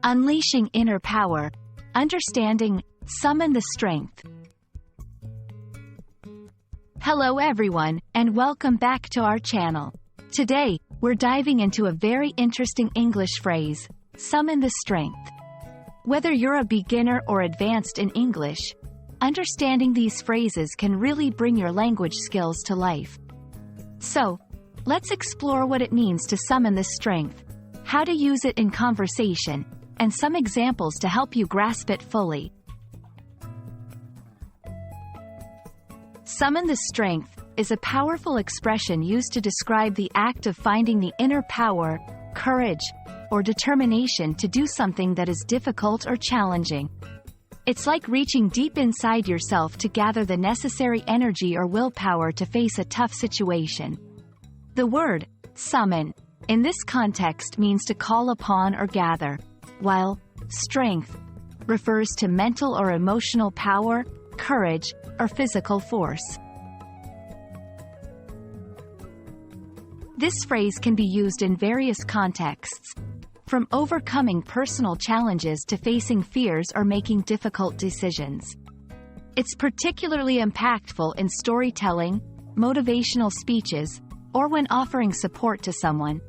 Unleashing inner power. Understanding, summon the strength. Hello everyone, and welcome back to our channel. Today, we're diving into a very interesting English phrase, summon the strength. Whether you're a beginner or advanced in English, understanding these phrases can really bring your language skills to life. So, let's explore what it means to summon the strength, how to use it in conversation, and some examples to help you grasp it fully. Summon the strength is a powerful expression used to describe the act of finding the inner power, courage, or determination to do something that is difficult or challenging. It's like reaching deep inside yourself to gather the necessary energy or willpower to face a tough situation. The word, summon, in this context means to call upon or gather, while strength refers to mental or emotional power, courage, or physical force. This phrase can be used in various contexts, from overcoming personal challenges to facing fears or making difficult decisions. It's particularly impactful in storytelling, motivational speeches, or when offering support to someone.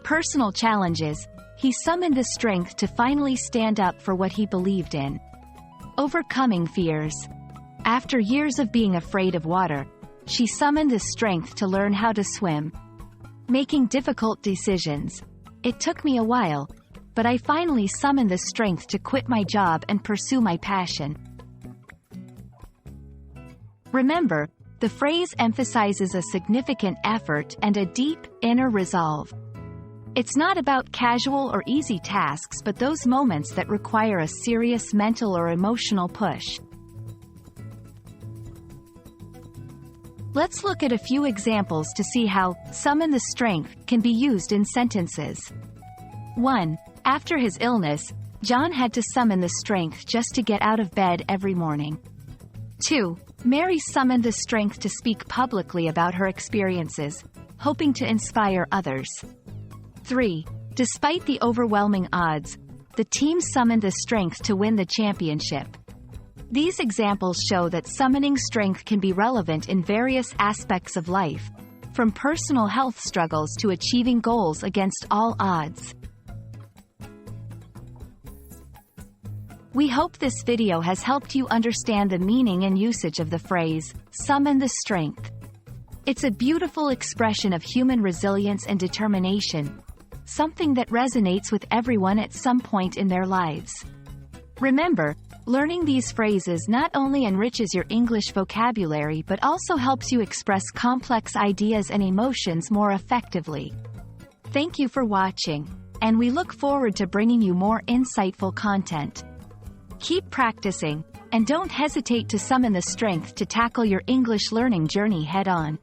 Personal challenges. He summoned the strength to finally stand up for what he believed in. Overcoming fears. After years of being afraid of water, she summoned the strength to learn how to swim. Making difficult decisions. It took me a while, but I finally summoned the strength to quit my job and pursue my passion. Remember, the phrase emphasizes a significant effort and a deep, inner resolve. It's not about casual or easy tasks but those moments that require a serious mental or emotional push. Let's look at a few examples to see how summon the strength can be used in sentences. 1. After his illness, John had to summon the strength just to get out of bed every morning. 2. Mary summoned the strength to speak publicly about her experiences, hoping to inspire others. 3. Despite the overwhelming odds, the team summoned the strength to win the championship. These examples show that summoning strength can be relevant in various aspects of life, from personal health struggles to achieving goals against all odds. We hope this video has helped you understand the meaning and usage of the phrase, summon the strength. It's a beautiful expression of human resilience and determination, something that resonates with everyone at some point in their lives. Remember, learning these phrases not only enriches your English vocabulary but also helps you express complex ideas and emotions more effectively. Thank you for watching, and we look forward to bringing you more insightful content. Keep practicing, and don't hesitate to summon the strength to tackle your English learning journey head-on.